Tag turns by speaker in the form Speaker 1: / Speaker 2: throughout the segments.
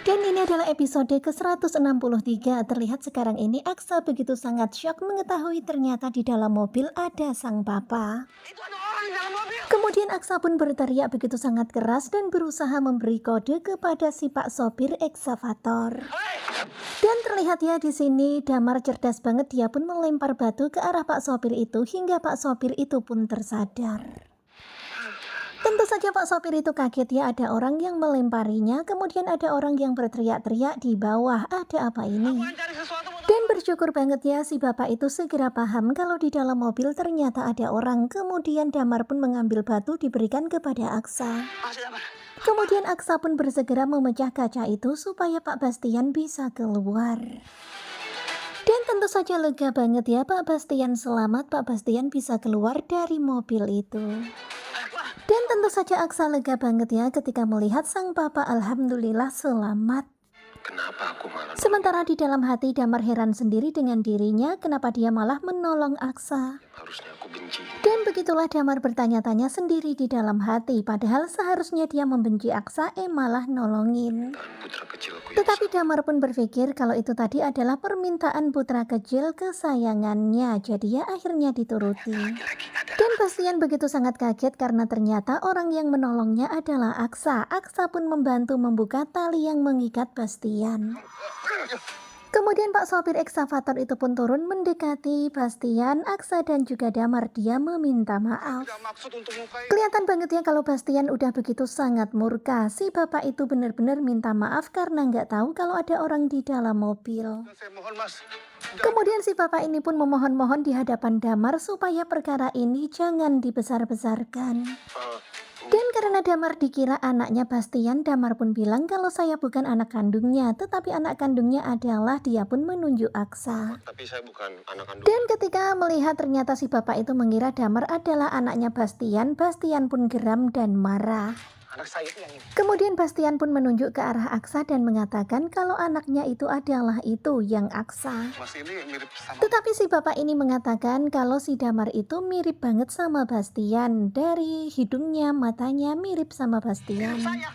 Speaker 1: Dan ini adalah episode ke-163. Terlihat sekarang ini Aksa begitu sangat syok mengetahui ternyata di dalam mobil ada sang papa.
Speaker 2: Itu ada orang di dalam mobil.
Speaker 1: Kemudian Aksa pun berteriak begitu sangat keras dan berusaha memberi kode kepada si pak sopir eksavator.
Speaker 2: Hei,
Speaker 1: Dan terlihat ya di sini Damar cerdas banget, dia pun melempar batu ke arah pak sopir itu hingga pak sopir itu pun tersadar. Tentu saja pak sopir itu kaget ya, ada orang yang melemparinya, kemudian ada orang yang berteriak-teriak di bawah, ada apa ini?
Speaker 2: aku cari sesuatu buat
Speaker 1: Dan bersyukur banget ya si bapak itu segera paham kalau di dalam mobil ternyata ada orang. Kemudian Damar pun mengambil batu diberikan kepada Aksa.
Speaker 2: Masih Damar.
Speaker 1: Kemudian Aksa pun bersegera memecah kaca itu supaya Pak Bastian bisa keluar. Dan tentu saja lega banget ya, Pak Bastian selamat, Pak Bastian bisa keluar dari mobil itu. Dan tentu saja Aksa lega banget ya ketika melihat sang papa alhamdulillah selamat.
Speaker 2: Kenapa aku malah
Speaker 1: Sementara di dalam hati Damar heran sendiri dengan dirinya, kenapa dia malah menolong Aksa.
Speaker 2: harusnya aku benci?
Speaker 1: Dan begitulah Damar bertanya-tanya sendiri di dalam hati, padahal seharusnya dia membenci Aksa, malah nolongin.
Speaker 2: Dan putra kecilku yang
Speaker 1: Tetapi Damar pun berpikir kalau itu tadi adalah permintaan putra kecil kesayangannya, jadi ya akhirnya dituruti.
Speaker 2: lagi ada.
Speaker 1: Dan Bastian begitu sangat kaget karena ternyata orang yang menolongnya adalah Aksa. Aksa pun membantu membuka tali yang mengikat Bastian. Kemudian Pak sopir eksavator itu pun turun mendekati Bastian, Aksa dan juga Damar. Dia meminta maaf.
Speaker 2: Tidak maksud untuk melukai.
Speaker 1: Kelihatan banget ya kalau Bastian udah begitu sangat murka. Si bapak itu benar-benar minta maaf karena nggak tahu kalau ada orang di dalam mobil.
Speaker 2: Saya mohon Mas.
Speaker 1: Kemudian si bapak ini pun memohon-mohon di hadapan Damar supaya perkara ini jangan dibesar-besarkan. Dan karena Damar dikira anaknya Bastian, Damar pun bilang kalau saya bukan anak kandungnya, tetapi anak kandungnya adalah, dia pun menunjuk Aksa.
Speaker 2: Tapi saya bukan anak kandung.
Speaker 1: Dan ketika melihat ternyata si bapak itu mengira Damar adalah anaknya Bastian, Bastian pun geram dan marah.
Speaker 2: Anak saya itu yang ini.
Speaker 1: Kemudian Bastian pun menunjuk ke arah Aksa dan mengatakan kalau anaknya itu adalah itu yang Aksa.
Speaker 2: Mas ini mirip sama.
Speaker 1: Tetapi si bapak ini mengatakan kalau si Damar itu mirip banget sama Bastian. Dari hidungnya, matanya mirip sama Bastian.
Speaker 2: Saya.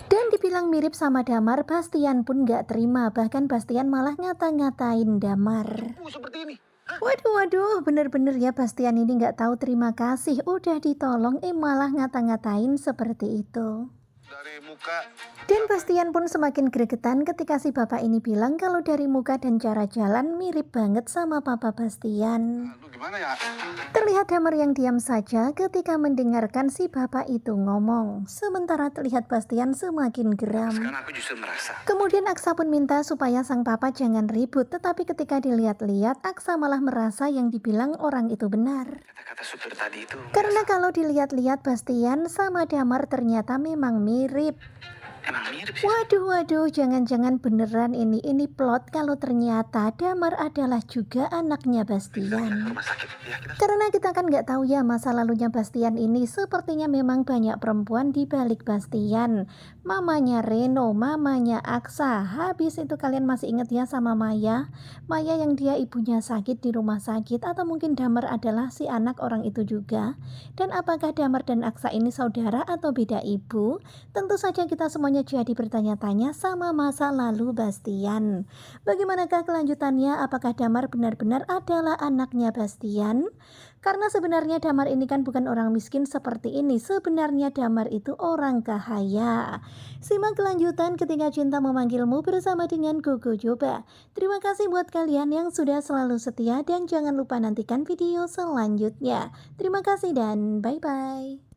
Speaker 1: Dan dibilang mirip sama Damar, Bastian pun gak terima. Bahkan Bastian malah ngata-ngatain Damar.
Speaker 2: Seperti ini.
Speaker 1: Waduh, bener-bener ya Bastian ini gak tahu terima kasih. Udah ditolong, malah ngata-ngatain seperti itu.
Speaker 2: Dari muka.
Speaker 1: Dan Bastian pun semakin gregetan ketika si bapak ini bilang kalau dari muka dan cara jalan mirip banget sama papa Bastian.
Speaker 2: Lu gimana ya?
Speaker 1: Terlihat Damar yang diam saja ketika mendengarkan si bapak itu ngomong. Sementara terlihat Bastian semakin geram.
Speaker 2: Sekarang aku justru merasa.
Speaker 1: Kemudian Aksa pun minta supaya sang papa jangan ribut. Tetapi ketika dilihat-lihat, Aksa malah merasa yang dibilang orang itu benar.
Speaker 2: Kata-kata supir tadi itu.
Speaker 1: Karena kalau dilihat-lihat Bastian sama Damar ternyata memang mirip.
Speaker 2: Emang mirip sih.
Speaker 1: Waduh, jangan-jangan beneran ini plot kalau ternyata Damar adalah juga anaknya Bastian.
Speaker 2: Rumah sakit. Ya kita.
Speaker 1: Karena kita kan nggak tahu ya masa lalunya Bastian ini, sepertinya memang banyak perempuan di balik Bastian. Mamanya Reno, mamanya Aksa. Habis itu kalian masih ingat ya sama Maya? Maya yang dia ibunya sakit di rumah sakit, atau mungkin Damar adalah si anak orang itu juga? Dan apakah Damar dan Aksa ini saudara atau beda ibu? Tentu saja kita semuanya jadi bertanya-tanya sama masa lalu Bastian. Bagaimanakah kelanjutannya? Apakah Damar benar-benar adalah anaknya Bastian? Karena sebenarnya Damar ini kan bukan orang miskin seperti ini. Sebenarnya Damar itu orang kaya. Simak kelanjutan ketika cinta memanggilmu bersama dengan Gogo Joba. Terima kasih buat kalian yang sudah selalu setia dan jangan lupa nantikan video selanjutnya. Terima kasih dan bye-bye.